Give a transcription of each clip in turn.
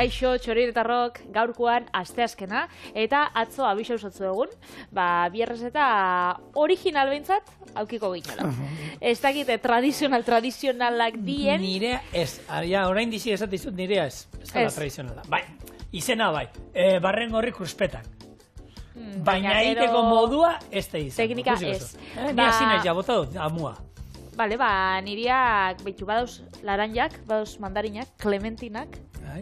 Kaixo, txoriretarrok, gaurkoan asteazkena, eta atzo abisa usatzu egun, bierrez eta original behintzat, aukiko ginela. Ez dakite tradizionalak dien. Nirea ez, orain dizi esatizut nirea ez, ez da tradizionala. Bai, izena bai, barren gorri kruspetak. Baina egiteko modua ez da izan. Teknika ez. Ni azina jabota dut, amua. Bale, niriak behitu badauz laranjak, badauz mandarinak, clementinak,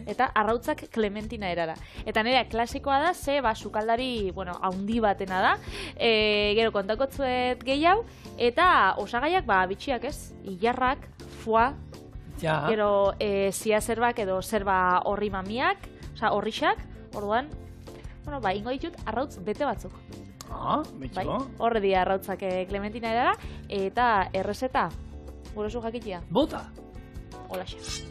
eta arrautzak clementina erara. Eta nirea klasikoa da, sukaldari, haundi batena da. Gero kontakotzuet gehiago, eta osagaiak, bitxiak ez, ilarrak, foie, gero zia zerbak edo zerba horri mamiak, horrixak, orduan, ingo ditut arrautz bete batzuk. Betxo. Horre dira arrautzak clementina erara, eta errezeta, gure zu jakitia. Bota! Holaxe.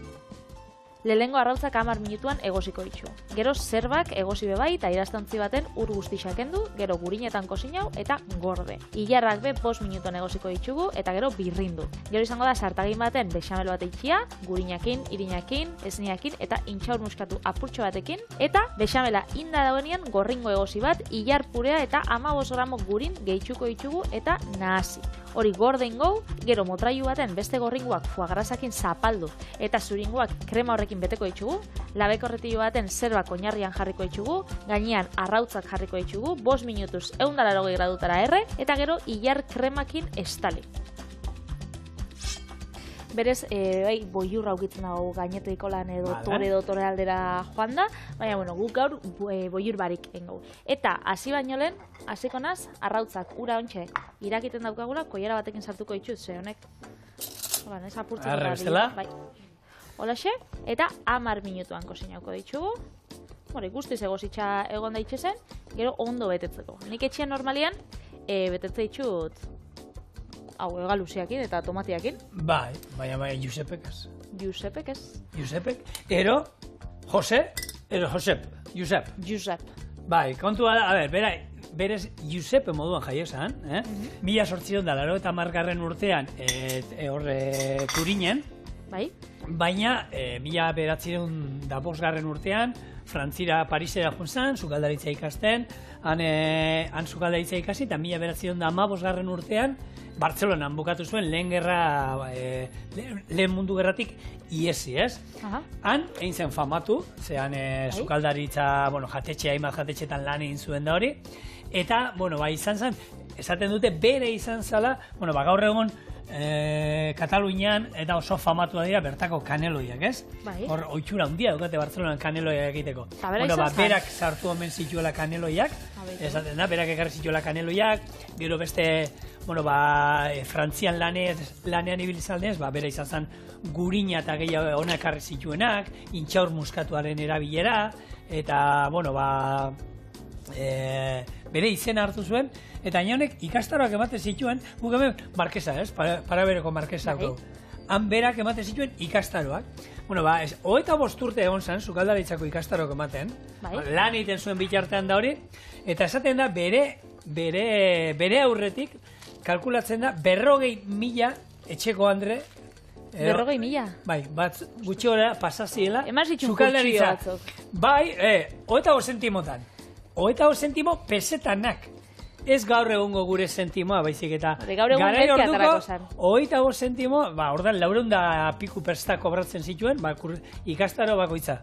Lehengo arrautzak 10 minutuan egosiko ditu. Gero zerbak egosi bebai eta irastantzi baten ur guztixak kendu, gero gurinetan kosinau eta gorde. Ilarrak 5 minutuan egosiko ditugu eta gero birrindu. Gero izango da sartagin baten bexamel bat eitxia, gurinakin, irinakin, esniakin eta intxaur muskatu apurtxo batekin, eta bexamela inda dagoenean gorringo egosi bat, ilar purea eta 15 gramo gurin gehitxuko ditugu eta nahasi. Hori gorden gau, gero motrailu baten beste gorringoak foagrasakin zapaldu eta zuringoak krema horrekin beteko ditugu, labeko erretilu baten zerbak oinarrian jarriko ditugu, gainean arrautzak jarriko ditugu, 5 minutuz 180 gradutara erre, eta gero ilar kremakin estali. Berez, boiurra aukitzen dago gainetoiko lan edo tore aldera joan da, baina, guk gaur boiur barik engau. Eta, hasi baino lehen, hasiko naz, arrautzak ura ontxe irakiten daukagula, koiara batekin sartuko ditut, ze honek. Ez apurtzen dira. Bestela? Holaxe, eta 10 minutuan kosinauko ditugu. Guztiz egositxa egon daitxezen, gero ondo betetzeko. Nik etxean normalian, betetze ditut egaluziakin eta tomatiakin. Bai, baina Giusepek ez. Giusepek ez. Giusepek, ero Jose, ero Josep. Giusep. Bai, kontua da, berez Giuseppe moduan jaiesan, 1880 urtean Turinen, baina 1905 urtean Frantzira, Parisera junzan, sukaldaritza ikasten, han sukaldaritza ikasi, eta 1915 urtean Bartzelonan bukatu zuen lehen mundu gerratik iesi, ez? Han egin zen famatu, zean sukaldaritza, jatetxe, hainbat jatetxetan lan egin zuen da hori, eta, izan zen, esaten dute bere izan zala, gaur egon Katalunian eta oso famatu dira bertako kaneloiak, ez? Hor, oitxura handia dukate Bartzelonan kaneloiak egiteko. Berak sartu omen zituela kaneloiak, esaten da, berak ekarri zituela kaneloiak, gero beste, Frantzian lanean ibilizaldez, bera izan zen gurina eta gehiago ona ekarri zituenak, intxaur muskatuaren erabilera, eta, bere izena hartu zuen, eta honek ikastaroak ematen zituen, guk hemen markesa, ez? Parabereko markesa hau. Han berak ematen zituen ikastaroak. 25 urte egon zen, sukaldaritzako ikastaroak ematen, lan egiten zuen bitartean da hori, eta esaten da bere aurretik, kalkulatzen da, 40.000 etxeko andre, 40.000? Bai, bat gutxi horra pasaziela, sukaldaritza. Bai, 25 sentimotan. 25 sentimo pesetanak. Ez gaur egungo gure sentimoa, baizik eta garai orduko 25 sentimo, ordan 400 piku persta kobratzen zituen, ikastaro bakoitza.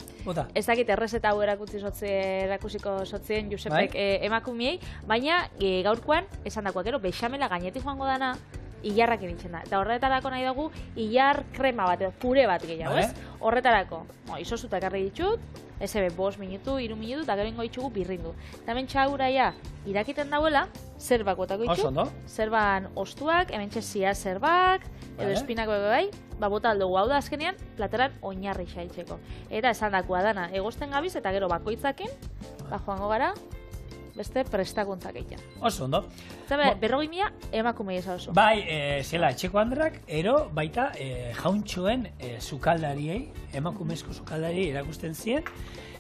Ez dakit errezeta hau erakusiko sotzien Giusepek emakumiei, baina gaurkoan esan dakoa, gero bexamela gainetik joango dana, ilarrak iritzen da. Eta horretarako nahi dugu, ilar krema bat, pure bat gehiago, ez? Horretarako, izozuta ekarri ditut, SB 5 minutu, 3 minutu, eta gero ingo ditugu birrindu. Eta hemen txauraia irakiten dauela, zerbak botako ditu, zerban ostuak, hemen txezia zerbak, edo espinako bai, bota aldugu hau da azkenean, plateran oinarri xaitzeko. Eta esan dakoa dana, egosten gabiz, eta gero bakoitzakin, joango gara, beste prestakuntzak egiten. Oso ondo. Zabe, 40.000 emakumei ez oso. Bai, zela, etxeko andrak, ero baita jauntxoen sukaldariei, emakumezko sukaldariei erakusten zien,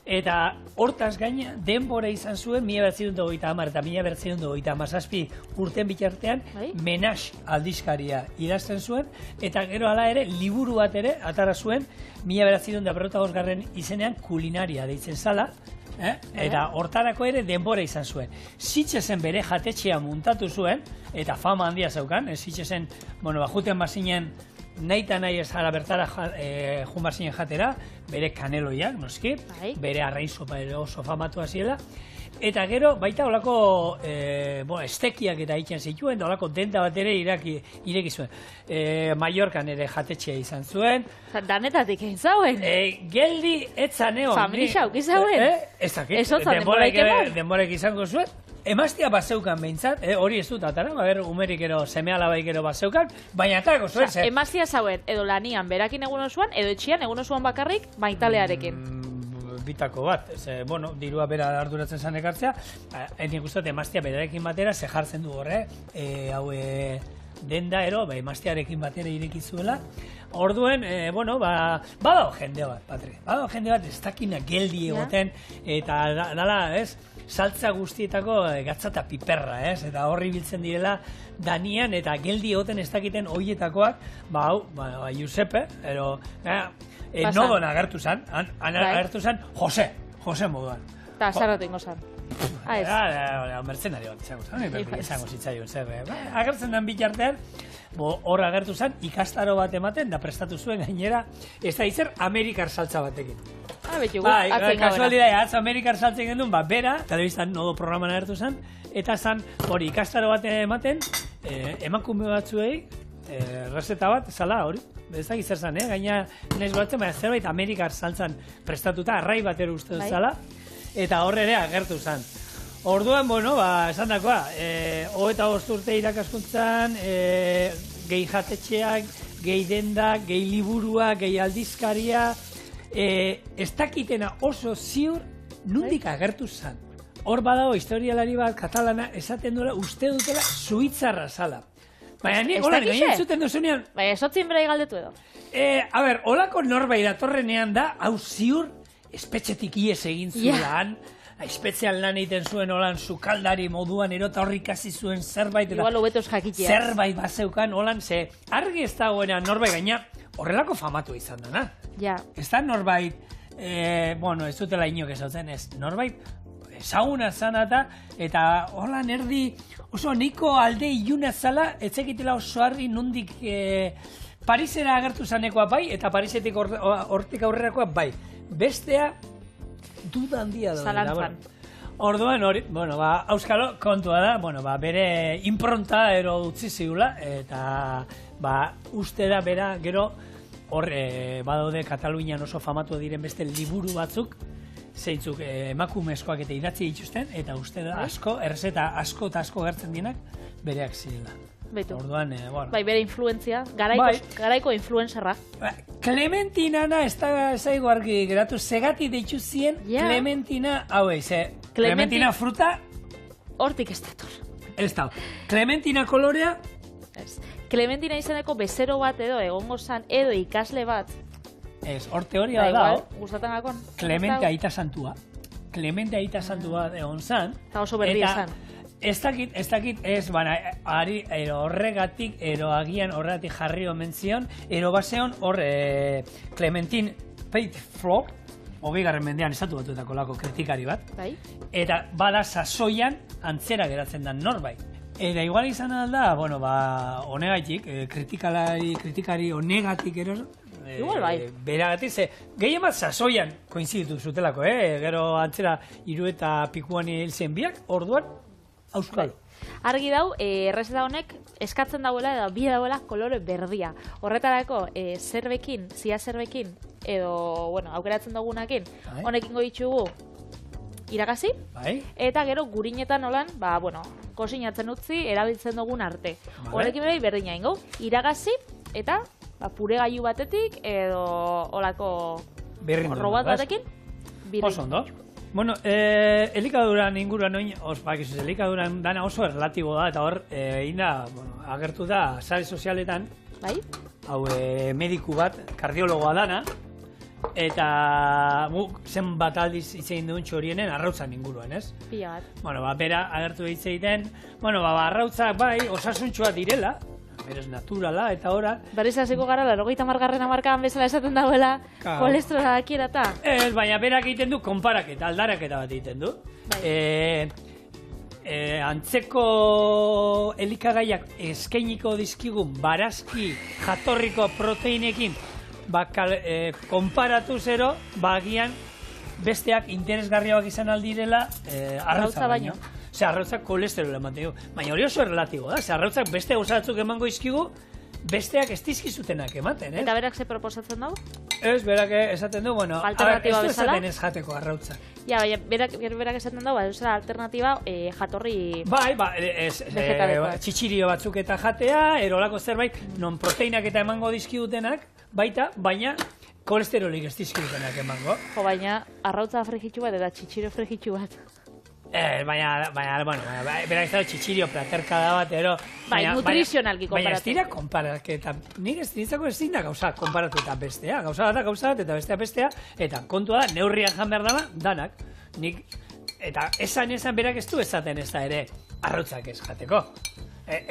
Eta hortaz gaina, denbora izan zuen, 1930 eta 1937 urten bitartean, Menage aldizkaria idazten zuen, eta gero hala ere, liburu bat ere, atara zuen, 1945 izenean kulinaria deitzen zala, eta hortarako ere denbora izan zuen. Sitxesen bere jatetxea muntatu zuen, eta fama handia zeukan, Sitxesen, juten bazinen, nahi eta nahi ez ara bertara junbazinen jatera, bere kaneloiak, noski, bere arrain sopa ere oso famatua ziela, eta gero, baita olako estekiak eta egiten zituen, da olako denda bat ere ireki zuen. Mallorcan ere jatetxea izan zuen. Danetatik egin zauen? Geldi etzan egon. Familia uki zauen? Ez dakit, denborek izango zuen. Emaztia bazeukan behintzat, hori ez dut atara, umerik ero, seme alabaik ero bazeukan, baina atarako zuen, zer. Emaztia zauen, edo lanian berakin egun osoan, edo etxian egun osoan bakarrik, maitalearekin. Bitako bat, dirua bera arduratzen zan ekartzea, enik uste emaztia berarekin batera, ze jartzen du horre, denda ero, emaztiarekin batera irekizuela. Orduen, badao jende bat, Patri, badao jende bat ez dakina geldi egoten, eta dala, ez, saltza guztietako gatza eta piperra, ez, eta horri biltzen direla danian, eta geldi egoten ez dakiten hoietakoak, Giuseppe, ero, nodon agertu zan, agertu zan, Jose moduan. Eta azarratu ingo zan. Mertzenari bat izango zitzaion, zer. Agertzen den bitartean, hor agertu zen, ikastaro bat ematen, da prestatu zuen gainera, ez da izer Amerikar saltza batekin. Kasualidea, Amerikar saltzen gendun, bera, telebiztan nodo programan agertu zen, eta zan, hori ikastaro bat ematen, emakume batzuei, reseta bat, zala, hori, ez da gizar zan, gaina nahiz batzen, baina zerbait Amerikar saltzan prestatuta, arrai batero uste dut zala, eta horre ere agertu zen. Orduan, esan dakoa, 25 urte irakaskuntzan, gehi jatetxeak, gehi dendak, gehi liburua, gehi aldizkaria, ez dakitena oso ziur nundik agertu zen. Hor badago historialari bat katalana esaten duela uste dutela suitzarra zala. Baina ni, hola, gainen zuten duzunean... Baina esotzin bera galdetu edo. Holako norbait datorrenean da, hau ziur, espetxetik ies egin zuelan, espetxean lan egiten zuen holan sukaldari moduan erota horri kasi zuen zerbait, igual hobetos jakitea. Zerbait bazeukan holan, ze argi ez dagoena norbait gaina horrelako famatu izan dana. Ja. Ez da norbait, ez dutela inok ezautzen, ez norbait ezaguna zanata, eta holan erdi oso niko alde iluna zala, etzekitela oso argi nondik Parisera agertu zanekoa bai, eta Parisetik hortik aurrerakoa bai. Bestea, duda handia da. Zalantzan. Orduan hori, auskalo kontua da, bere impronta ero utzi ziula, eta uste da bera gero hor badaude Katalunian oso famatu diren beste liburu batzuk, zeintzuk emakumezkoak eta idatzi dituzten, eta uste da asko, errezeta asko eta asko gertzen dienak bereak zirela. Orduan, bere influentzia, garaiko influencerra. Clementinana ez daigo argi geratu, segati deitu zien Clementina, Clementina fruta... Hortik ez dator. Ez da, Clementina kolorea... Clementina izaneko bezero bat edo egongo zan, edo ikasle bat. Ez, hor teoria da, gustatan gakon. Clemente Aita Santua. Clemente Aita Santua egon zan. Eta oso berdi esan. Ez dakit, horregatik, agian horregatik jarri omen zion, baseon hor Clementine Petitflor, 20. mendean estatu batuetako lako kritikari bat, eta bada sasoian antzera geratzen da norbait. Eta igual izan alda, honegaitik, kritikari honegatik eroso, igual bai. Beragatik, gehien bat sasoian koinziditu zutelako, gero antzera hiru eta pikuan hil zen biak, orduan, auskalo. Argi dau, errezeta honek eskatzen dauela edo bi dauela kolore berdia. Horretarako, zia zerbekin, edo, aukeratzen dugunakin, honekingo ditugu iragazi, eta gero gurinetan holan, kosinatzen utzi, erabiltzen dugun arte. Horrekin berai berdina ingo, iragazi, eta pure gailu batetik, edo holako robot batekin, oso ondo. Elikaduran inguruan noin, elikaduran dana oso relatibo da, eta hor, agertu da sare sozialetan, hau mediku bat, kardiologoa dana, eta zenbat aldiz hitz egin duen txorienen arrautzan inguruan, ez? Pila bat. Bueno, bera agertu hitz egiten, bueno, arrautzak bai, osasuntxua direla, berez naturala, eta ora... Berriz hasiko gara, 80. hamarkadan bezala esaten dagoela, kolesterola dakierata. Ez, baina berak egiten du, konparaketa, aldaraketa bat egiten du. Antzeko elikagaiak eskainiko dizkigun barazki jatorriko proteinekin konparatu zero, agian besteak interesgarriak izan aldirela arrautza baino. Arrautzak kolesterola ematen du. Baina hori oso relatibo da. Arrautzak beste gauzatzuk emango izkigu, besteak ez dizkizutenak ematen, ez? Eta berak ze proposatzen dago? Ez, berak esaten du, bueno, alternatiba bezala? Ez du esaten ez jateko arrautzak. Ja, berak esaten dago, alternatiba jatorri... Bai, txitxirio batzuk eta jatea, erolako zerbait, non proteinak eta emango dizkidutenak, baita, baina kolesterolik ez dizkidutenak emango. Baina arrautza frigitxu bat eta txitxirio frigitxu bat. Baina, berak ez da txitxirio platerkada bat, nutrizionalki konparatu. Baina ez dira konparaketa, nik ez dintzako ez dira gauza konparatu eta bestea, gauza bat eta bestea, eta kontua da, neurrian jan behar dama, danak. Eta esan berak ez du esaten ez da ere, arrautzak ez jateko.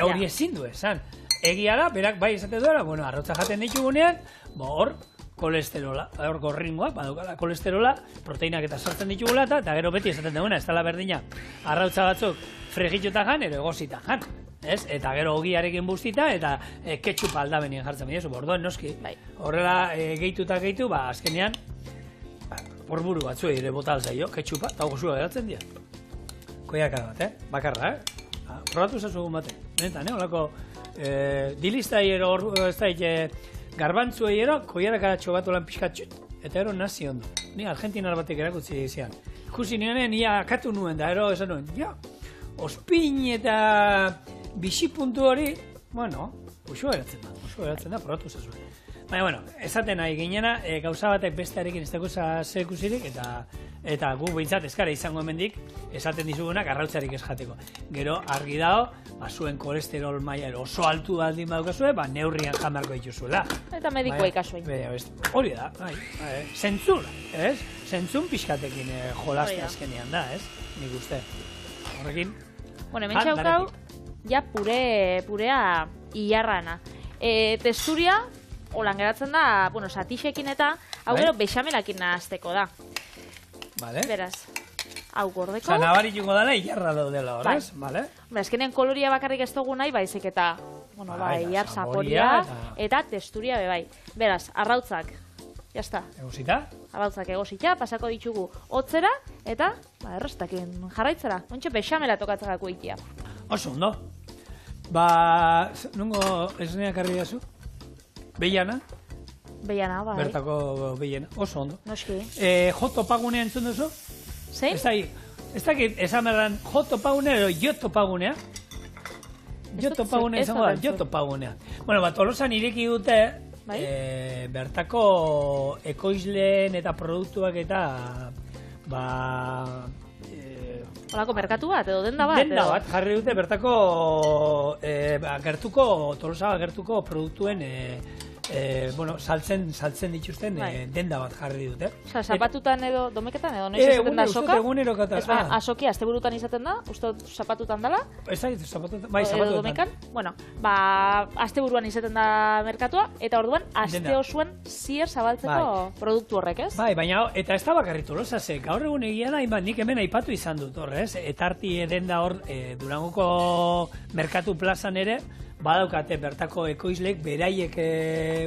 Hori ezin du esan. Egia da, berak bai esaten duela, bueno, arrautza jaten ditugunean, hor, kolesterola, hor gorringoa, badukala kolesterola, proteinak eta sartzen ditugula, eta gero beti esaten duguna, ez dela berdina, arrautza batzuk fregituta jan, ero egosita jan, ez? Eta gero ogiarekin bustita, eta ketchupa aldabenien jartzen bide, bordoen noski. Horrela gehituta gehitu, azkenean, porburu batzu ere bota alzaio, ketchupa, eta gozua geratzen dira. Koiaka bat, bakarra, probatu zazugun bate, benetan, holako, dilistai ero, ez da, garbantzuei ero, koiarak txobatu lan pixkatxut, eta ero nazi ondo. Ni argentinar batek erakutzi zian. Ikusi nionen, ia akatu nuen, da ero esan nuen, ospin eta bixi puntu hori, bueno, usua eratzen da, probatu zazuen. Baina, bueno, esaten nahi ginena, gauza batek bestearekin ez dago zekusirik, eta gu behintzat eskara izango hemendik, esaten dizugunak arrautzarik ez jateko. Gero, argi dago, zuen kolesterol maila oso altu baldin badukazue, neurrian jamarko dituzuela. Eta medikoa ikasuin. Hori da, zentzun, ez? Zentzun pixkatekin jolazte azkenean da, ez? Nik uste. Horrekin, bueno, hemen txaukau, ja purea ilarrana. Testuria, holan geratzen da, bueno, satixekin eta, hau gero, bexamelakin nahazteko da. Beraz, hau gordeko. Osa, nabarituko dela, ilarra daudela horrez, bale? Azkenean koloria bakarrik ez dugu nahi, baizik eta, bueno, ilar zaporia eta testuria bebai. Beraz, arrautzak, jazta. Egosita? Arrautzak egosita, pasako ditugu hotzera, eta, errastakin jarraitzera. Ontxe, bexamela tokatzakako ikia. Oso, ondo. Nungo esneak arri dazu? Beiana? Beiana, bai. Bertako beiana. Oso ondo. Noski. Jotopagunea entzun duzu? Zein? Ez dakit, esan berdan, jotopagunea edo jotopagunea. Jotopagunea izango da, jotopagunea. Bueno, Tolosan ireki dute, bertako ekoizleen eta produktuak eta, Olako merkatu bat, edo denda bat? Denda bat, jarri dute bertako Tolosa gertuko produktuen saltzen dituzten denda bat jarri dute. Osa, zapatutan edo, domeketan edo, noiz izaten da soka? Egunerokata. Asokia, azte burutan izaten da, uste zapatutan dala? Ez da, zapatutan. Bai, zapatutan. Edo domekan? Bueno, azte buruan izaten da merkatua, eta orduan, azte osuen zier zabaltzeko produktu horrek, ez? Bai, baina, eta ez da bakarri Tolosa, gaur egun egia da, nik hemen aipatu izan dut horrez, etarti denda hor, Durangoko merkatu plazan ere, badaukate bertako ekoizleek beraiek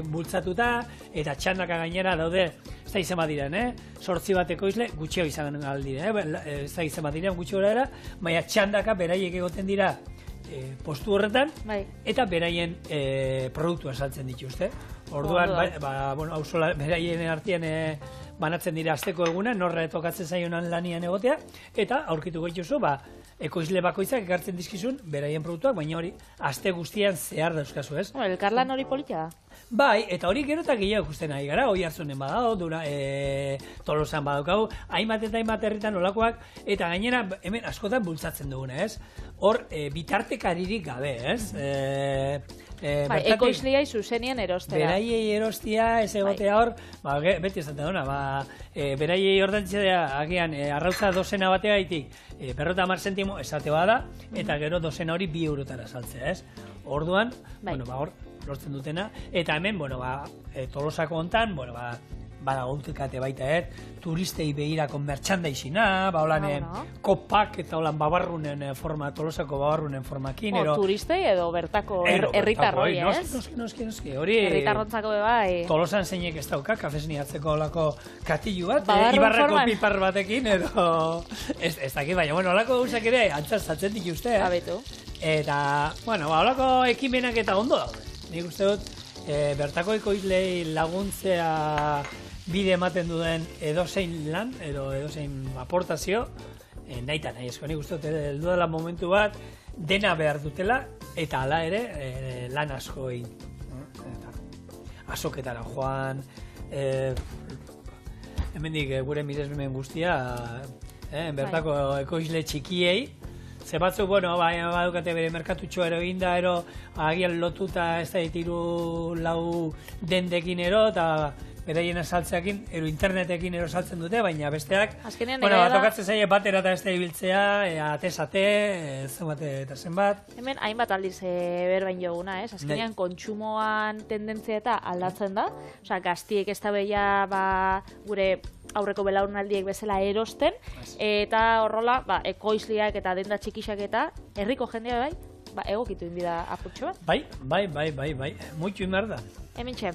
bultzatuta eta txandaka gainera daude, ez da izan badiren, 8 bat ekoizle gutxio izan aldiren, ez da izan badiren gutxio gara, baina txandaka beraiek egoten dira postu horretan eta beraien produktua saltzen dituzte. Orduan, beraien artean banatzen dira asteko eguna, norra tokatzen zaionan lanian egotea, eta aurkituko dituzu, ekoizle bakoitzak ekartzen dizkizun beraien produktuak, baina hori aste guztian zehar dauzkazu, ez? Elkarlan hori politia da. Bai, eta hori gero eta gehiago ikusten ari gara, hori hartzunen badao, Tolosan badaukagu, hainbat eta hainbat herritan olakoak, eta gainera hemen askotan bultzatzen duguna, ez? Hor, bitartekaririk gabe, ez? Ekoizliai zuzenien erostera. Beraiei erostia, ez egotea hor, beti esaten duna, beraiei ordantzea agian arrautza dozena batea gaitik, 50 zentimo esate bada, eta gero dozena hori 2 eurotara saltzea, ez? Orduan, hor, lortzen dutena, eta hemen, Tolosako hontan, bada gautekate baita, turistei behirako merchandisina, kopak eta holan babarrunen forma, Tolosako babarrunen formakin, turistei edo bertako herritarroi, ez? Noski, hori... Herritarrontzako bai. Tolosan zeinek ez dauka, kafesni hartzeko olako katillu bat, ibarreko pipar batekin, edo... Ez dakit, baina, olako gauzak ere, antzaz zatzen dituzte, Abetu. Eta, olako ekimenak eta ondo daude. Nik uste dut, bertako ekoizlei laguntzea bide ematen duen edozein lan, edozein aportazio, nahi esko. Nik uste dut, heldu dela momentu bat, dena behar dutela, eta hala ere, lan asko egin. Azoketara joan, hemendik gure miresmen guztia, bertako ekoizle txikiei, ze batzuk, badukate bere merkatutxoa egin da, agian lotuta ez da ditiru lau dendekin eta beraien saltzeakin, internetekin saltzen dute, baina besteak, tokatzen zaie batera eta ez da ibiltzea, atez-ate, zenbate eta zenbat. Hemen hainbat aldiz berbain joguna, ez? Azkenean kontsumoan tendentzia eta aldatzen da, gaztiek ez da behia gure aurreko belaunaldiek bezala erosten, eta horrola, ekoizliak eta denda txikixak eta herriko jendea egokitu inbida apurtxo bat. Bai, muitu inbar da. Hemen txe,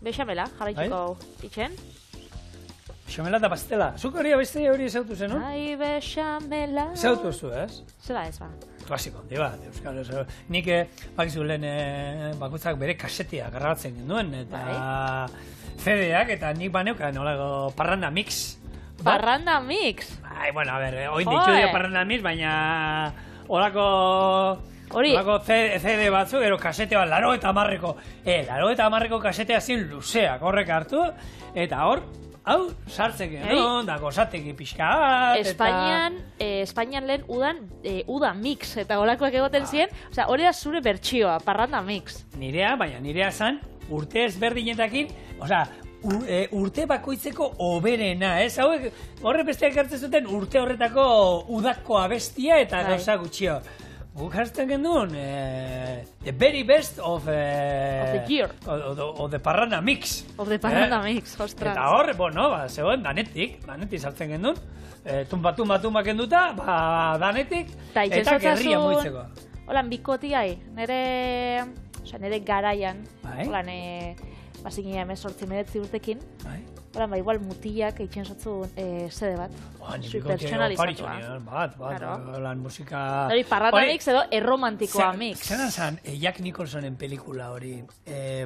bexamela, jarraituko itxen. Bexamela eta pastela. Zuk hori abeste hori ezautu zen, no? Ai, bexamela... Ezautu zu, ez? Zela ez, Klasiko, Euskal. Nik bakizu lehen bakutzak bere kasetia garratzen genduen, eta CD-ak, eta nik baneukan, nolako parranda mix. Parranda mix? Oin ditu dira parranda mix, baina olako CD batzuk, ero kasete bat, 80ko kasetea zin luzeak horrek hartu, eta hor, hau, sartzek egon, da gozateki pixka bat, Espainian lehen uda mix, eta olakoak egoten ziren, hori da zure bertsioa, parranda mix. Nirea zan, urte ezberdinetakin, urte bakoitzeko oberena, ez? Horre besteak hartzen zuten urte horretako udako abestia eta gauza gutxio. Guk hartzen genduen, the very best of the year. Of the parranda mix. Of the parranda mix, ostras. Eta hor, zegoen, danetik sartzen genduen. Tumba kenduta, danetik, eta gerria moitzeko. Holan, bikotiai, nire garaian, holan, bazinia 18-19 urtekin, holan, igual mutilak eitzen zatzun sede bat, pertsonalizatua. Holan, musika... Hori, parranda mix edo erromantikoa mix. Zeran zan, Jack Nicholsonen pelikula hori,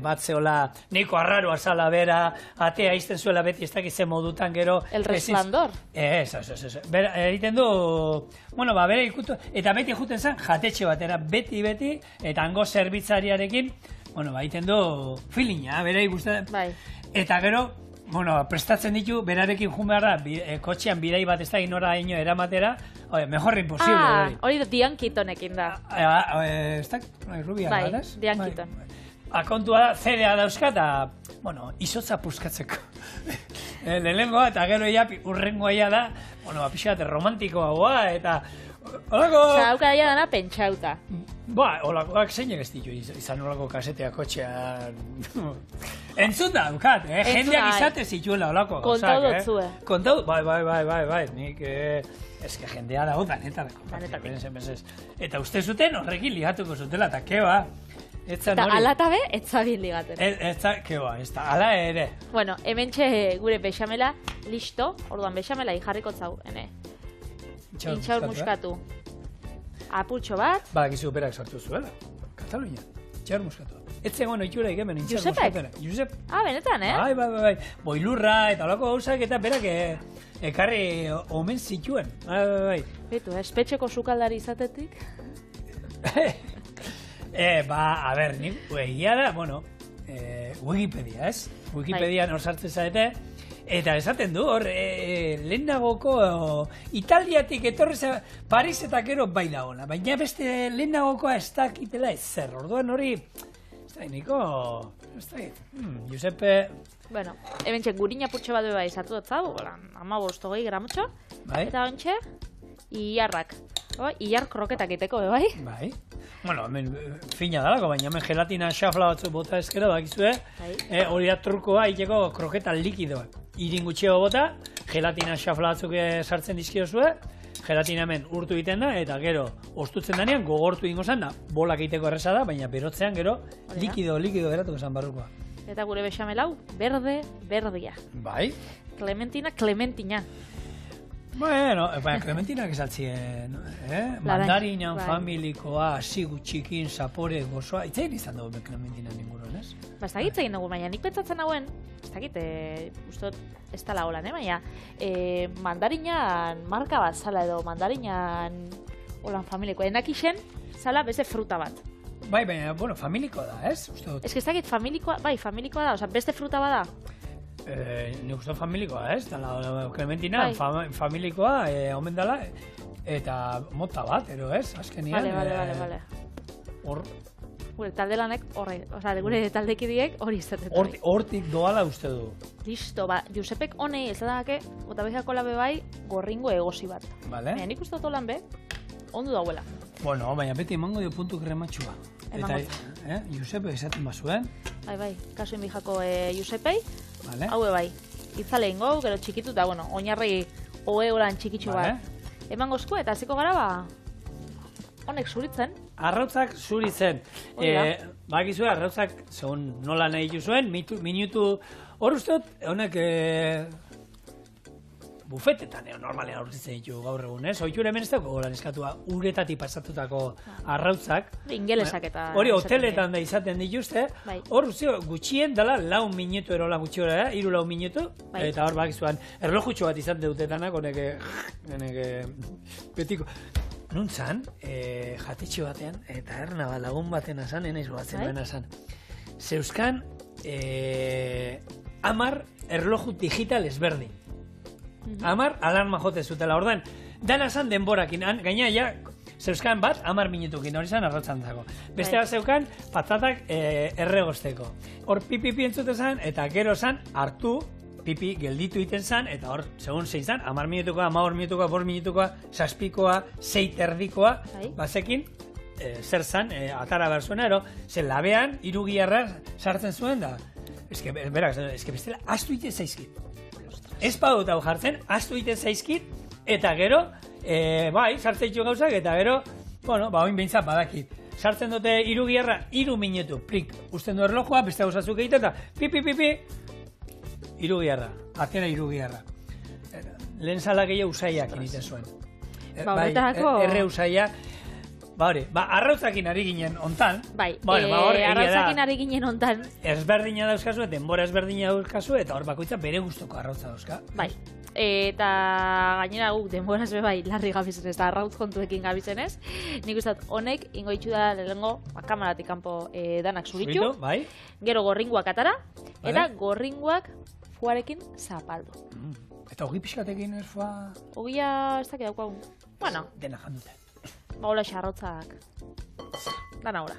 bat zehola, neiko arraro azala bera, atea izten zuela beti ez dakitzen modutan gero... El Resplandor. Egiten du, bera ikutu, eta beti juten zan, jatetxe batera, beti, eta hango zerbitzariarekin, egiten du feelinga, bera ikusten. Eta gero, prestatzen ditu, berarekin jun beharra, kotxean bidai bat ez da inora ino eramatera, mejor imposible. Hori Diane Keatonekin da. Ez da, rubia bat, ez? Diane Keaton. Akontua da, CD-a dauzka, eta, izotza puskatzeko. Lehenengoa, eta gero urrengoa da, pixat romantikoa, eta... Hauka daia dana pentsauta. Olakoak zeinek ez ditu izan olako kasetea kotxean. Entzun da, dukat, jendeak izate zituela olako. Kontau dutzue. Kontau, bai, nik eske jendea dago danetarako. Eta uste zuten horrekin ligatuko zutela, eta keba. Eta ala eta be, etzabil ligaten. Keba, ez da, ala ere. Bueno, hemen gure bexamela, listo, orduan bexamela jarriko zau, Intxaur muskatu. Apurtxo bat. Gizu berak sartu zuela. Katalunia. Intxaur muskatu. Ez zegoen oitura ikemen intxaur muskatu. Josep? Benetan, Bai. Boilurra eta olako gauzak eta berak ekarri omen zituen. Bai. Betu, espetxeko sukaldari izatetik? Nik egia da, Wikipedia, ez? Wikipedian hor sartzen zaete, eta esaten du, hor, lehenagoko Italiatik etorri Paris eta gero bai da ona, baina beste lehenagokoa ez dakitela ez zer, orduan hori, ez da, niko, ez da, Giuseppe... Bueno, hementxe gurina putxo bat bai sartu dut zau, 15-20 gramotxo, eta ontxe, ilarrak. Ilar kroketak iteko, bai? Bai. Bueno, hemen fina dalako, baina hemen gelatina xafla batzu bota ezkero, bakizue, hori da trukoa iteko kroketa likidoa. Irin gutxego bota, gelatina xafla batzuk sartzen dizkiozue, gelatina hemen urtu egiten da, eta gero ostutzen danean gogortu ingo zen, bolak egiteko erreza da, baina berotzean gero likido geratuko zen barrukoa. Eta gure bexamel hau, berdia. Bai. Clementina. Bueno, Clementinak esaltzien, mandarinan familikoa, hasi gutxikin, sapore, gozoa, itzain izan dugu Clementina ninguruan, ez? Ba, ez dakit egin dugu, baina nik pentsatzen hauen, ez dakit, ustot ez tala holan, baina mandarinan marka bat zala edo, mandarinan holan familikoa, enak isen, zala beste fruta bat. Bai, baina, bueno, familikoa da, ez? Ez que ez dakit familikoa da, oza, beste fruta bada. Nik uste familikoa, ez? Clementina, familikoa, omen dela, eta mota bat, ero, ez? Azkenian. Vale. Hor... Gure talde lanek, gure taldekidiek hori izaten. Hortik doala uste du. Listo, ba, Giuseppek honei ez da Otabejako labe bai gorringo egosi bat. Vale. Nik uste dut lan be, ondu dauela. Bueno, baina beti emango dio puntu krematxua. Eta, Giuseppe esaten bazuen. Bai, kasu enbijako Giuseppei. Vale. Hau bai, itzale ingo, gero txikituta, bueno, oinarri oe horan txikitxu bat. Eman gozko eta hasiko gara ba, honek zuritzen. Arrautzak zuritzen. Bakizue, arrautzak, segun nola nahi juzuen, minutu hor usteot, honek bufetetan normalean aurkitzen ditu gaur egun, ez? Oitura hemen ez dago goran eskatua uretatik pasatutako arrautzak. Ingelesak eta... Hori hoteletan da izaten dituzte. Hor gutxien dela 4 minutu erola gutxiora, 3-4 minutu. Eta hor bakizuan erlojutxo bat izan deutetanak, honek betiko. Nuntzan, jatetxe batean, eta erna bat lagun baten azan, enaiz batzen duen azan. Zeuzkan, 10 erloju digital ezberdin. 10 alarma jote zutela, ordan, dana zan denborakin, gaina ja, zeuzkan bat, 10 minutukin, hori zan arrotzan dago. Beste bat zeukan, patatak erregozteko. Hor pipi entzute zan, eta gero zan, hartu, pipi gelditu iten zan, eta hor, segun zein zan, 10 minutukoa, 15 minutukoa, 5 minutukoa, 6pikoa, 6 erdikoa, bazekin, zer zan, atara behar zuen, ero, zen labean, 3 giharra sartzen zuen, da, eske bestela, astu ite zaizkit. Ez badut hau jartzen, astu ite zaizkit, eta gero, bai, sartzen ditu gauzak, eta gero, bueno, oin behintzat badakit. Sartzen dute 3 giharra, 3 minutu, prik, usten du erlojua, beste gauzatzuk egite, eta pipi, 3 giharra, azkena 3 giharra. Lehen zala gehiago usaiak initen zuen. Bai, erre usaia. Ba hori, arrautzakin ari ginen ontan. Bai, arrautzakin ari ginen ontan. Ezberdina dauzkazu, denbora ezberdina dauzkazu, eta hor bakoitza bere gustoko arrautza dauzka. Bai, eta gainera guk denboraz be bai, larri gabizen ez, da arrautz kontuekin gabizen ez. Nik uste honek, ingo itxu da lehengo, kamaratik kanpo danak zuritu. Bai. Gero gorringuak atara, eta gorringuak fuarekin zapaldu. Eta hogi pixkatekin ez fua... Hogia ez dakit daukau. Bueno. Dena jandute. Baula xarrotzak. Dana ora.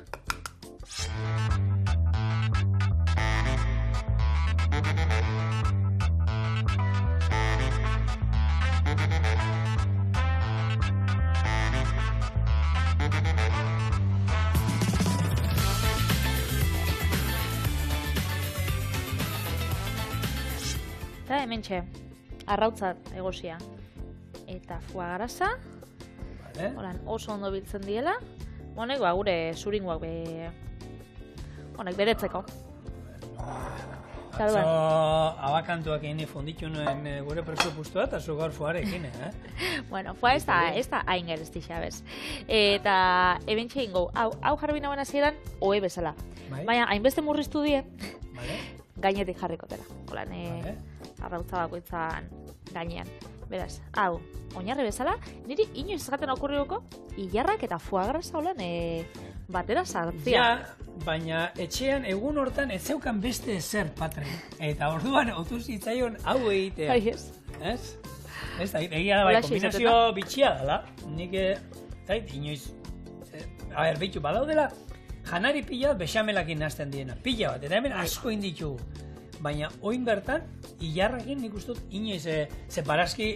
Eta hementxe, arrautzat egosia. Eta foie grasa. Horan oso ondo biltzen diela. Honek, gure zuringoak honek beretzeko. Atzo abakantuak egin funditu nuen gure presupustoa eta zu gaur foarekin, Bueno, foa ez da hain gerezti xabez. Eta ebentxe ingo, hau jarri nagoen hasieran oe bezala. Baina, hainbeste murriztu die, gainetik jarrikotela. Horan, arrautza bakoitzan gainean. Beraz, hau, oinarri bezala, niri inoiz esaten okurrioko, ilarrak eta foie grasa holan batera sartzia. Ja, baina etxean egun hortan ez zeukan beste ezer, Patri. Eta orduan otu zitzaion hau egitea. Bai, ez. Ez? Ez da, egia da, bai, Holaxe kombinazio bitxia dela. Nik, inoiz, a ber, behitu, badaudela, janari pila bat bexamelakin nazten diena. Pila bat, eta hemen asko inditugu. Baina, oin bertan, ilarrakin nik uste dut, inoiz, separaski,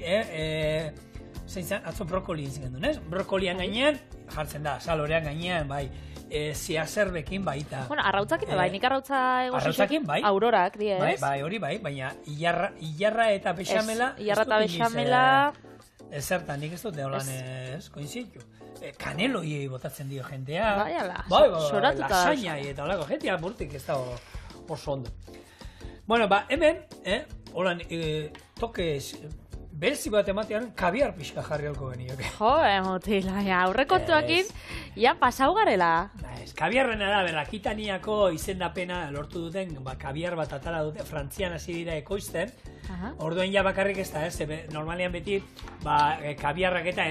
zein zan, atzo brokoli izan duen, ez? Brokolian gainean, jartzen da, salorean gainean, bai, ziazerbekin baita. Bueno, arrautzakin, bai, nik arrautza arrautzakin, bai. Aurorak, die, ez? Bai, hori bai, baina ilarra eta bexamela... Ilarra eta bexamela... Ezertan, nik ez dut deolan ez, koinzitu. Kaneloiei botatzen dio jentea. Bai, ala, soratuta da. Lasainai eta olako, jentea burtik ez da oso ondo. Bueno, hemen, holan, toke berzi bat ematean, kabiar pixka jarri halko genioke. Jo, motila, aurrekontuakin, ja pasau garela. Kabiarrena da, Akitaniako izendapena lortu duten, kabiar bat atala dute, Frantzian hasi dira ekoizten. Orduen ja bakarrik ez da, normalean beti, kabiarrak eta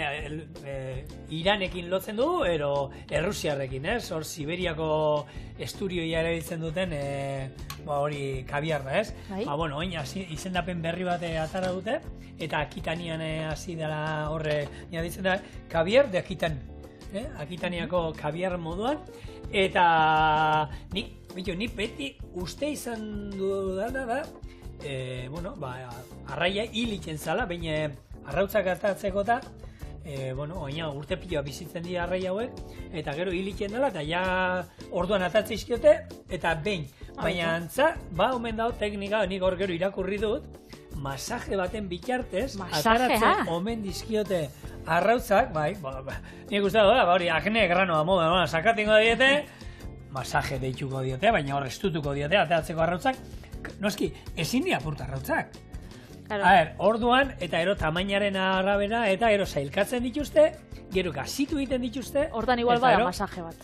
Iranekin lotzen du, ero Errusiarrekin, hor Siberiako esturioia erabiltzen duten, hori kabiarra, ez? Bueno, oin izendapen berri bat atara dute, eta Akitanian hasi dela horre, ditzen da, kabiar de Akitan. Akitaniako kabiar moduan, eta nik beti uste izan dudana da, arraia hilitzen zala, baina arrautzak atatzeko eta, urte piloa bizitzen dira arraia hauek, eta gero hilitzen dela, eta ja orduan atatzea izkiote, eta behin. Baina antza, omen dago teknika, nik hor gero irakurri dut, masaje baten bitartez, ataratzen omen dizkiote arrautzak, nik uste da, hori akne granoa moda, sakatingo diete, masaje deituko diote, baina hor estutuko diote, ateratzeko arrautzak, noski, ezin dira apurta arrautzak. Orduan, eta ero tamainaren arabera, eta ero zailkatzen dituzte, gero gazitu egiten dituzte. Hortan igual bada masaje bat.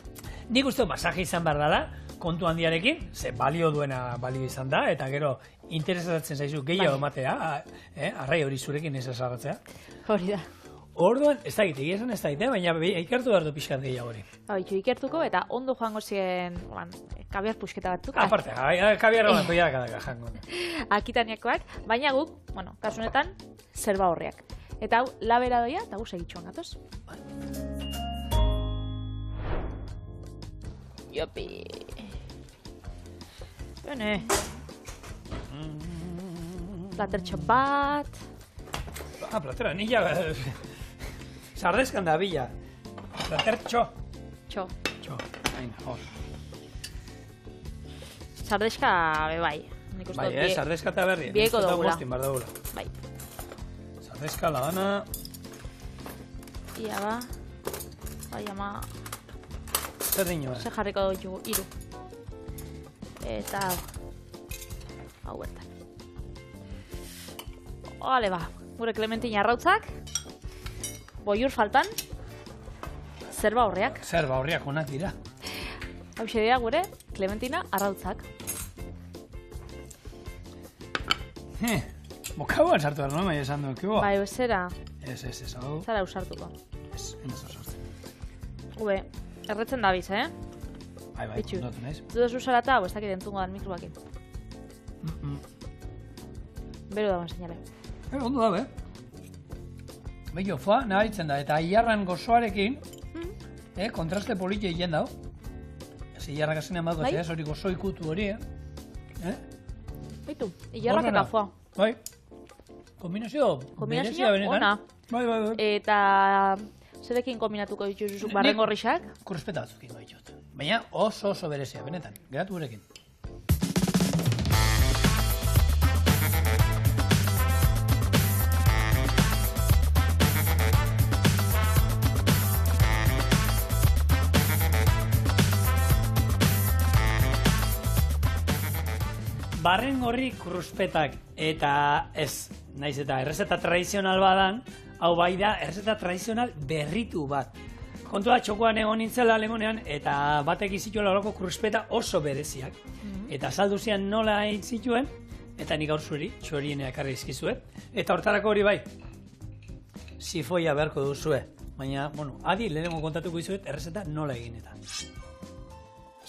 Nik uste masaje izan behar dela, kontu handiarekin, ze balio duena balio izan da, eta gero interesatzen zaizu gehiago ematea, arrai hori zurekin ez esarratzea. Hori da. Orduan, ez da egite, ez da egite, baina ikertu behar du pixkat gehiago hori. Ikertuko, eta ondo joango ziren kabiar pusketa batzuk. Aparte, kabiar bat doiak jango. Akitaniakoak, baina guk, kasunetan, zerba horriak. Eta hau, labera doia, eta gu segitxuan gatoz. Jopi. Bene. Platertxo bat. Platera, nila... Sardeskan da bila. Platertxo. Txo. Aina, hor. Sardeska, bai. Bai, sardeska eta berri. Bieko dugula. Bai. Sardeska, la dana. Ia ba. Bai, ama. Zer dino, Zer jarriko dugu, 3. Eta... hau bertan. Ole ba, gure Clementina arrautzak. Boiur faltan. Zerba horriak. Zerba horriak onak dira. Hau dira gure Clementina arrautzak. Bokauan sartu behar, no? Baina esan duen, kibo? Bai, zera. Ez, hau. Zara usartuko. Ez, enaz usartzen. Ube, erretzen dabiz, Bai, ondatu naiz. Dudez usarata, hau, ez dakit entzungo dan mikroakin. Bero dagoen seinale. Ondo da, Bello, nabaritzen da, eta ilarran gozoarekin, kontraste politia egin dau. Ez ilarrak azenean bat gotzea, hori gozo ikutu hori, Baitu, ilarrak eta foa. Bai, kombinazio benetan. Ona. Bai. Eta zerekin kombinatuko dituzuzuk barrengorrixak? Kurrespeta batzuk ingo ditut. Baina oso berezia, benetan, geratu gurekin. Barrengorri kruspetak eta ez, naiz eta errezeta tradizional badan, hau bai da errezeta tradizional berritu bat. Kontua txokoan egon nintzela lemonean eta batek izituela horako kruspeta oso bereziak. Eta saldu zian nola egin zituen, eta nik gaur zuri, txorien ekarri izkizuet. Eta hortarako hori bai, sifoia beharko duzue. Baina, adi lehenengo kontatuko izuet errezeta nola egin eta.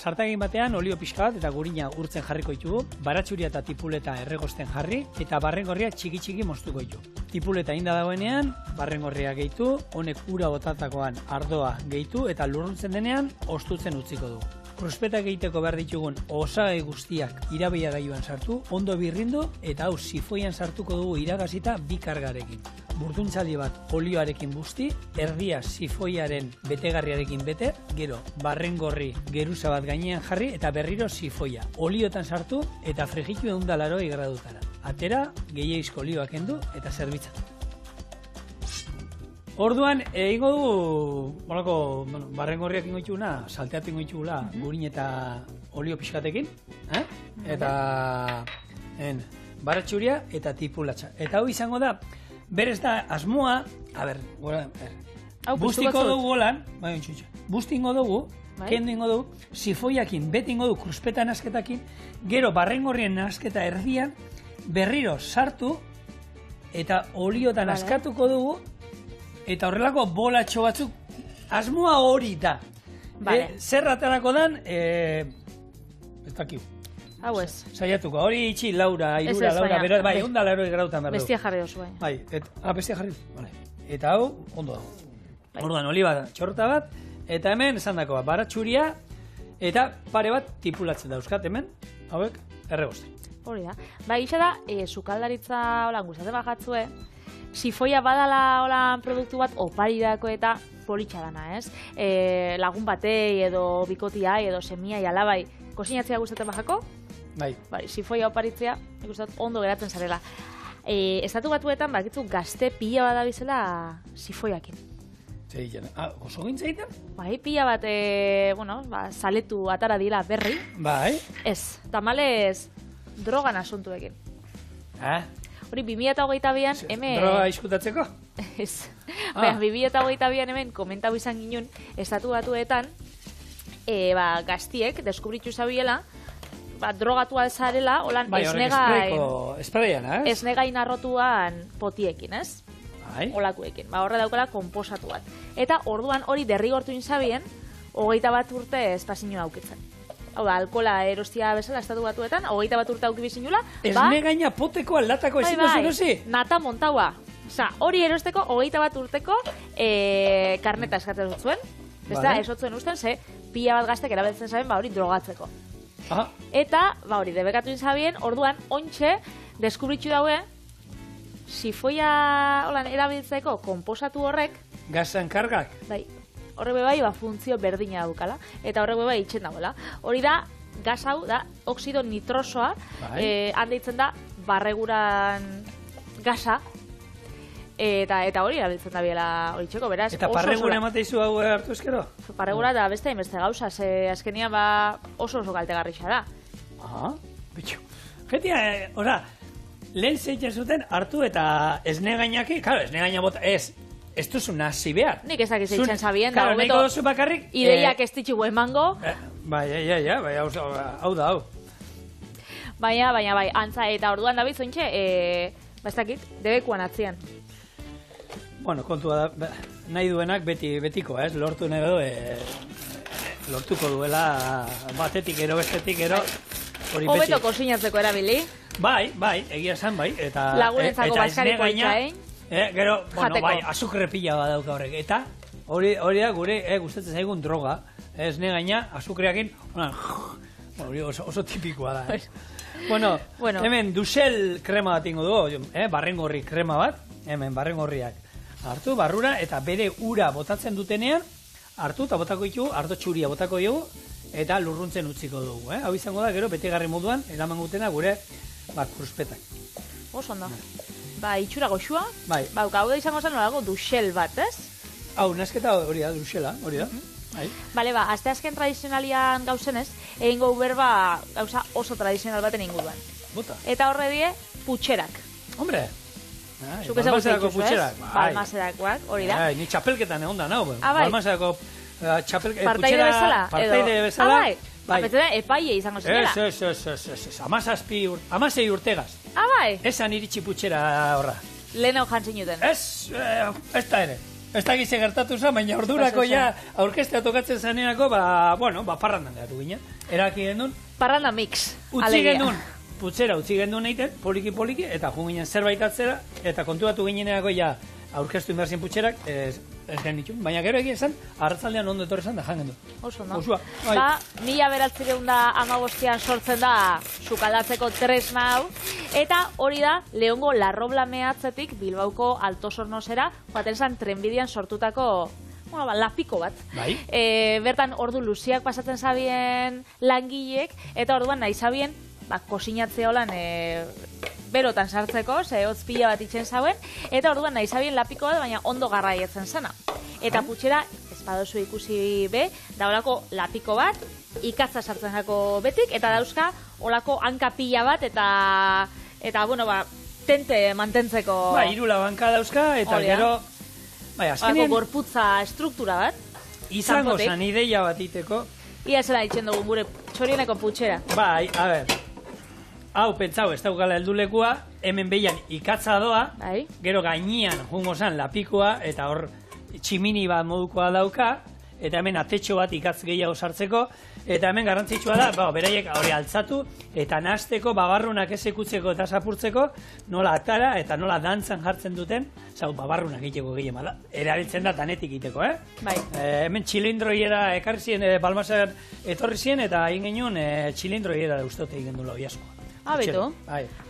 sartagin batean olio pixka bat eta gurina urtzen jarriko ditugu, baratxuria eta tipuleta erregosten jarri, eta barrengorria txiki-txiki moztuko ditu. Tipuleta inda dagoenean, barrengorria gehitu, honek ura botatakoan ardoa gehitu, eta lurruntzen denean, ostutzen utziko dugu. Kruspetak egiteko behar ditugun osagai guztiak irabaia gailuan sartu, ondo birrindu, eta hau sifoian sartuko dugu iragazita bi kargarekin. Burduntzali bat olioarekin busti, erdia sifoiaren betegarriarekin bete, gero barrengorri geruza bat gainean jarri eta berriro sifoia. Oliotan sartu eta frijitu 180 gradutara. Atera, gehiagizko olioak kendu eta zerbitzatu. Orduan, egingo dugu, barrengorriak ingo dituguna, salteatu ingo ditugula, gurin eta olio pixkatekin, eta baratxuria eta tipulatxa. Eta hau izango da, berez da, asmoa, bustiko dugu golan, bustingo dugu, kendu ingo dugu, sifoiakin, beti ingo dugu, kruspeta nasketakin, gero barrengorrien nasketa erdian, berriro sartu, eta oliotan askatuko dugu, eta horrelako bolatxo batzuk, asmoa hori da. Zer atarako dan, ez dakiu. Hau ez. Saiatuko, hori itxi laura, irura, laura, bai, onda laura grautan berdu. Bestia jarri oso, bai. Bai, bestia jarri, bai. Eta hau, ondo dago. Orduan, oliba txorta bat, eta hemen, esan dako, baratxuria, eta pare bat tipulatzen dauzkat, hemen, hauek, erregosten. Hori da. Ba, gisa da, sukaldaritza, hola, guztate bajatzue, sifoia badala holan produktu bat oparidako eta politxa dana, ez? Lagun batei edo bikotiai edo semiai alabai kosinatzea gustatzen bajako? Bai. Sifoia oparitzea, ikustat ondo geratzen zarela. Estatu Batuetan, bakitzu, gazte pila bat abizela sifoiakin. Zeiten, oso gintzeiten? Bai, pila bat, saletu atara dira berri. Bai. Ez, tamalez drogan asuntuekin. Hori, 2022an hemen... Droga izkutatzeko? Ez. Baina, 2022an hemen komentau izan ginen, Estatu Batuetan, gaztiek, deskubritu zabiela, drogatua zarela, holan esnegain arrotuan potiekin, ez? Olakuekin. Horre daukala konposatu bat. Eta orduan hori derrigortu inzabien, 21 urte espazio aukitzen. Hau da, alkola erostia bezala Estatu Batuetan, 21 urte auki bizinula. Esnegaina poteko aldatako ezin dozu erosi? Nata montaua. Osa, hori erosteko 21 urteko karneta eskatzen zuen. Besta, esotzuen usten, ze pila bat gaztek erabiltzen zaben, hori drogatzeko. Eta, hori, debekatu izabien, orduan, ontxe, deskubritxu daue, sifoia erabiltzeko konposatu horrek... Gazan kargak? Bai. Horre bai, funtzio berdina daukala, eta horre bai itxen dagoela. Hori da, gaz hau, da, oxido nitrosoa, handeitzen da, barreguran gaza, eta hori erabiltzen da biela hori txeko, beraz. Eta parregura emateizu hau hartu eskero? Parregura da beste gauza, azkenia oso kaltegarrixa da. Bitxo. Getia, lehen zeitzen zuten hartu eta esnegainaki, claro, esnegaina bota, ez duzu nazi behar. Nik ezak izaitzen zabien, da, hobeto bakarrik... Ideiak ez ditxugu emango. Bai, hau da, hau. Baina, antza, eta orduan da bizontxe, ez dakit, debekuan atzian. Bueno, kontua da, nahi duenak betiko, ez? Lortu nahi du, lortuko duela batetik ero, bestetik ero. Hobeto kosinatzeko erabili. Bai, egia esan, bai. Lagunentzako baskariko itxain. Gero, azukre pila bat dauka horrek. Eta hori da gure gustatzen zaigun droga. Esnegaina, azukreakin, hori oso tipikoa da. Bueno, hemen Duxel krema bat ingo dugu, barrengorri krema bat, hemen barrengorriak hartu, barrura, eta bere ura botatzen dutenean, hartu eta botako ditugu, ardo txuria botako dugu, eta lurruntzen utziko dugu. Hau izango da, gero, betegarri moduan, eraman gutena gure kruspetak. Oso ondo. Itxura goxua. Hau da izango zen nolago Duxel bat, ez? Hau, nasketa hori da, Duxela, hori da. Bale, asteazken tradizionalian gauzenez, egingo berba gauza oso tradizional baten inguruan. Bota. Eta horre die, putxerak. Hombre! Balmazerako putxerak. Balmazerakoak, hori da. Ni txapelketan egon da, nahu. Balmazerako partaide bezala? Partaide bezala. Apetzera, epaile izango zinela. Ez, amasei urtegaz. Bai? Esan iritsi putxera horra. Leheno jantzin juten. Ez da ere. ez da gize gertatu zen, baina ordurako ja aurkestea tokatzen zaneako, parrandan gatu ginen. Eraki gendun. Parranda mix. Utzi gendun, putzera utzi gendun egiten, poliki, eta jun ginen zerbait atzera, eta kontuatu gineneako ja aurkeztu inberzien putxerak, ez genitxun. Baina gero egia esan, arratzaldean ondo etorri zen da jangendu. Oso, no? Osua. 1915 sortzen da sukaldatzeko tresna hau, eta hori da Leongo Larrobla mehatzetik Bilbauko Alto Sornosera, joaten zen trenbidean sortutako lapiko bat. Bai. Bertan ordu luziak pasatzen zabien langilek, eta orduan nahi zabien, kosinatzea holan berotan sartzeko, ze hotz pila bat itxen zauen, eta orduan nahi zabien lapiko bat, baina ondo garraietzen zena. Eta putxera, espadozu ikusi be, da olako lapiko bat, ikatza sartzen zako betik, eta dauzka olako hanka pila bat, eta tente mantentzeko... Irula banka dauzka, eta gero... Olako gorputza struktura bat. Izango zan ideia bat iteko. Ia zela itxen dugu gure txorieneko putxera. A ber... Hau, pentsau, ez daukala heldulekua, hemen behian ikatza doa, gero gainean jungo zan lapikoa, eta hor tximini bat modukoa dauka, eta hemen atetxo bat ikatz gehiago sartzeko, eta hemen garrantzitsua da, beraiek hori altzatu, eta nahasteko, babarrunak ez ekutzeko eta zapurtzeko, nola atara eta nola dantzan jartzen duten, zau, babarrunak egiteko gehien bada, erabiltzen da tanetik egiteko, Hemen txilindroiera ekarri zien, Balmasean etorri zien, eta egin genuen txilindroiera da usteote egin du lau jasko. Beto.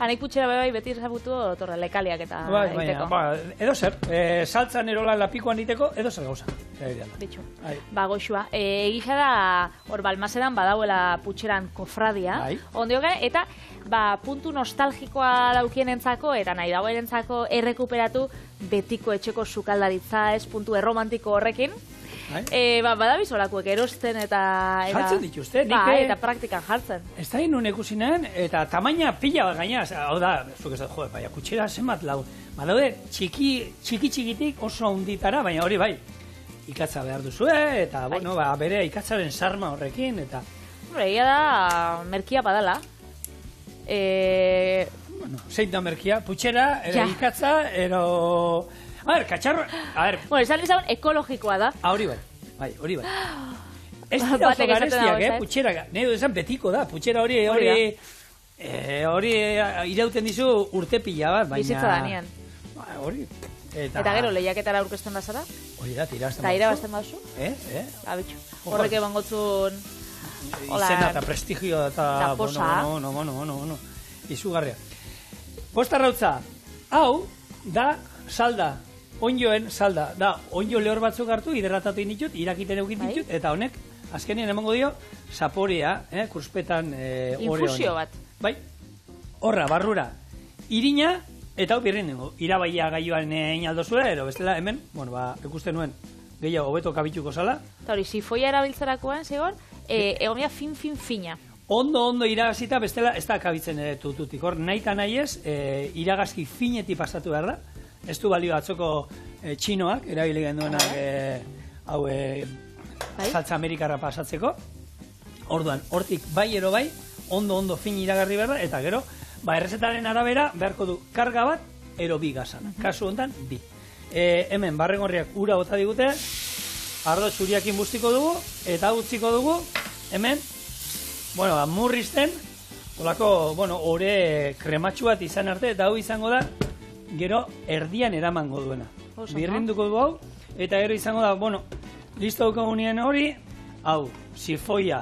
Hanik putxera beti ezagutu torre lekaliak eta egiteko. Edo zer, saltzan erola lapikoan egiteko, edo zer gauza. Bitxo. Goxua. Egisa da, hor Balmasedan badauela putxeran kofradia. Ondioge, eta puntu nostalgikoa daukienentzako, eta nahi dauerentzako errekuperatu betiko etxeko sukaldaritza, puntu erromantiko horrekin. Badabiz olakuek erosten eta... Jartzen dituzte, eta praktikan jartzen. Ez da inun ekusinan, eta tamaina pila bat gaina, hau da, zuk ez da, kutxera zenbat lau. Badaude, txiki-txikitik oso handitara, baina hori bai, ikatza behar duzue, eta bere ikatzaren sarma horrekin, eta... Egia da, merkia badala. Zein da merkia, putxera, ikatza, A ver, kacharro... Bueno, esan dezagun ekologikoa da. Hori bai. Ez dira oso garestiak, putxera. Nahi du esan betiko da. Putxera hori irauten dizu urte pila bat, baina... Bizitza danean. Hori. Eta gero lehiaketara aurkezten bazara? Hori da, tirazten baduzu. Eta irabazten baduzu? Abitxo. Horrek ebangotzun... Izena eta prestigio eta... posa. Bueno. Izugarria. Postarrautza. Hau da salda. Onjoen salda, da, onjo lehor batzuk hartu, hidratatu initut, irakiten egin ditut, eta honek, azkenien emango dio, zaporea, kurspetan ore honek. Infusio bat. Bai, horra, barrura, irina, eta hau birrin nengo, irabaia gaioan inaldo zuela, ero bestela hemen, ikusten nuen, gehiago hobeto kabituko zala. Eta hori, sifoia erabiltzerakoan, zigor, egonia fina. Ondo iragazita, bestela, ez da kabitzen tututik, hor, nahi eta nahi ez, iragazki finetik pasatu behar da. Ez du balio atzoko txinoak, erabili genduenak saltza amerikarra pasatzeko. Orduan, hortik bai ero bai, ondo fin iragarri behar da, eta gero, errezetaren arabera, beharko du karga bat, ero bi gazan. Kasu honetan, bi. Hemen, barrengorriak ura bota digute, ardo txuriakin bustiko dugu, eta utziko dugu, hemen, murrizten, olako, ore krematxu bat izan arte, eta hau izango da, gero erdian eramango duena. Birrinduko du hau, eta gero izango da, listo daukagunien hori, hau, sifoia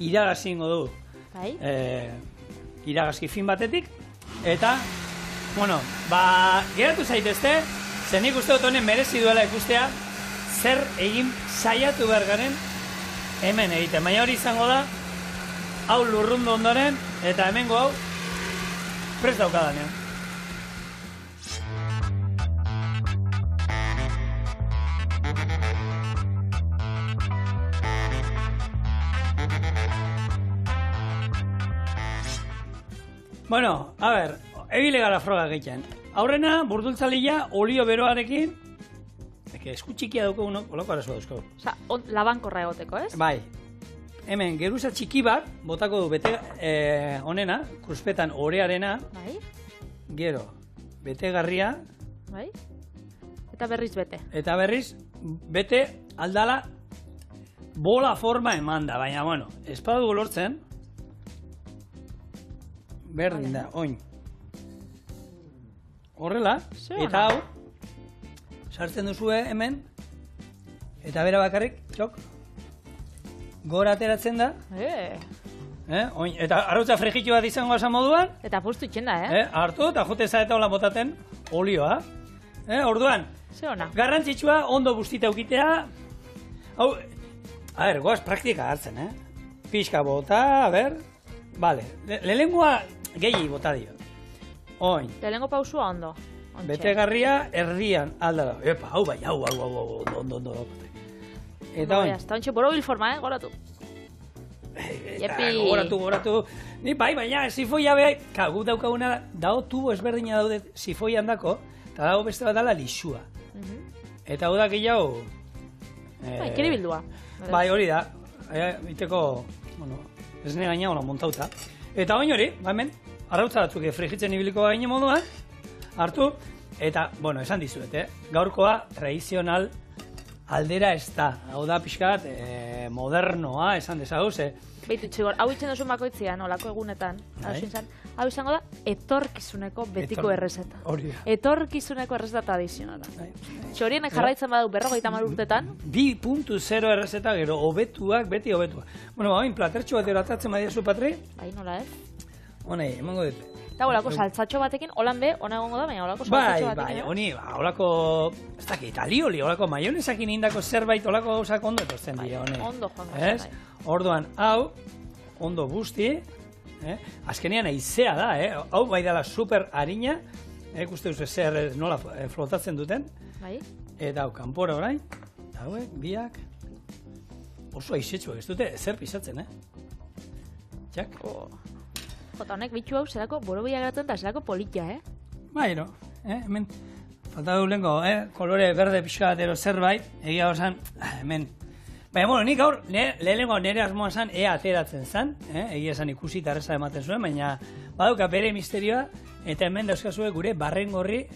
iragazingo du, iragazki fin batetik, eta, geratu zaitezte, zen ikuste dut honen merezi duela ikustea, zer egin saiatu behar garen hemen egiten. Baina hori izango da, hau lurrundu ondoren, eta hemengo hau, prest daukadanean. A ber, egile gara froga egiten. Aurrena, burdultzalila, olio beroarekin, esku txikia daukagunok, olako arazoa dauzkagu. Osa, labankorra egoteko, ez? Bai. Hemen, geruza txiki bat, botako du bete honena, kruspetan orearena, gero, betegarria, Eta berriz bete. Eta berriz, bete aldala bola forma eman da, baina, bueno, espadugu lortzen, berdin da, oin. Horrela, eta hau, sartzen duzue hemen, eta bera bakarrik, txok, gora ateratzen da. Oin, eta arrautza frigitu bat izango esan moduan. Eta puztu itxen da, Hartu, eta jute zaeta hola botaten olioa. Orduan, garrantzitsua ondo bustita eukitea. Hau, a ber, goaz praktika hartzen, Pixka bota, a ber. Vale, lehengoa gehi bota dio. Oin. Lehengo pausua ondo. Betegarria erdian aldara. Epa, hau bai, hau, ondo. Eta oin. Eta ontsi borobil forma, goratu. Eta goratu. Ni bai, baina sifoia behai, gu daukaguna dago tubo ezberdina daude sifoian dako, eta dago beste bat dala lixua. Eta hau da gehiago... Kiri bildua. Bai, hori da. Iteko, esne gaina hona montauta. Eta oin hori, hemen, arrautza batzuk frigitzen ibiliko gaine moduan, hartu, eta, esan dizuet, gaurkoa tradizional aldera ez da. Hau da pixkat modernoa, esan dezago, Beitu txigor, hau itxen duzun bakoitzian, olako egunetan, hau izango da, etorkizuneko betiko errezeta. Etorkizuneko errezeta tradizionala. Txorienek jarraitzen badau 50 urtetan. 2.0 errezeta gero, hobetuak, beti hobetuak. Hain platertxo bat eratatzen badiazu, Patri? Bai, nola ez? Honei, emango dut. Eta olako saltzatxo batekin, holan be, ona egongo da, baina olako saltzatxo batekin. Bai, honi, olako, ez dakit, alioli, olako maionezakin indako zerbait, olako gauzak ondo etortzen dira, honi. Ondo joan gauza, Orduan, hau, ondo busti, azkenean aizea da, hau bai dela super harina, ikuste duzu zer nola flotatzen duten, eta hau, kanpora orain, hauek, biak, oso aizetxuak, ez dute zer pisatzen, Txak? Jota honek bitu hau zerako borobila geratzen eta zerako politia, Bai, no, hemen, falta du lengo, kolore berde pixka batero zerbait, egia osan, hemen, baina, nik gaur, lehenengo nire asmoa zan, ea ateratzen zan, egia esan ikusi tarreza ematen zuen, baina baduka bere misterioa, eta hemen dauzkazue gure barrengorri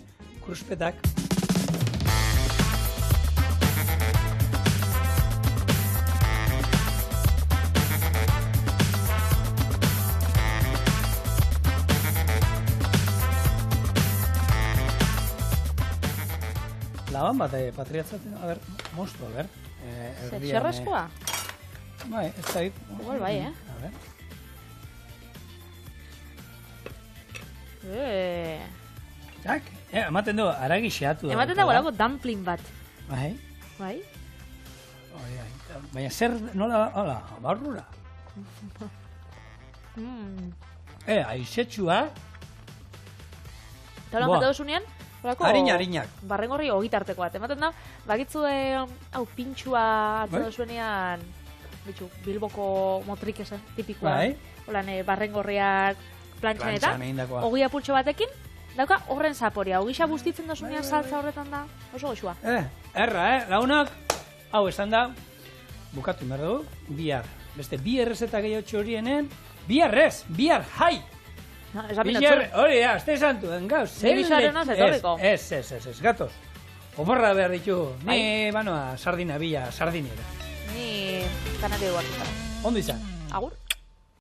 kruspetak. Laban bat, patriatzatzen, a ber, monstru, a ber. Txerrezkoa? Bai, ez da hit. Igual bai, A ber. Txak, ematen du, aragi xeatu da. Ematen da golako dumpling bat. Bai. Bai? Baina zer, nola, hola, barrura. Aizetxua. Eta holan jate dozunean, harinak. Barrengorri ogitarteko bat. Ematen da, bakitzu hau pintxua atzatu zuenean, Bilboko motrik esan, tipikoa. Holan barrengorriak plantxan eta, ogia pultxo batekin, dauka horren zaporia. Ogisa bustitzen dozunean saltza horretan da, oso goxua. Launak, hau esan da, bukatu behar dugu, bihar. Beste bi errezeta gehiago txorienen, bihar jai! Hori da, azte santuen gauz. Bizarena zetorriko. Ez, gatoz. Oporra behar ditu. Ni, sardina, bila, sardinera. Ni, kanari duartuta. Ondo izan. Agur.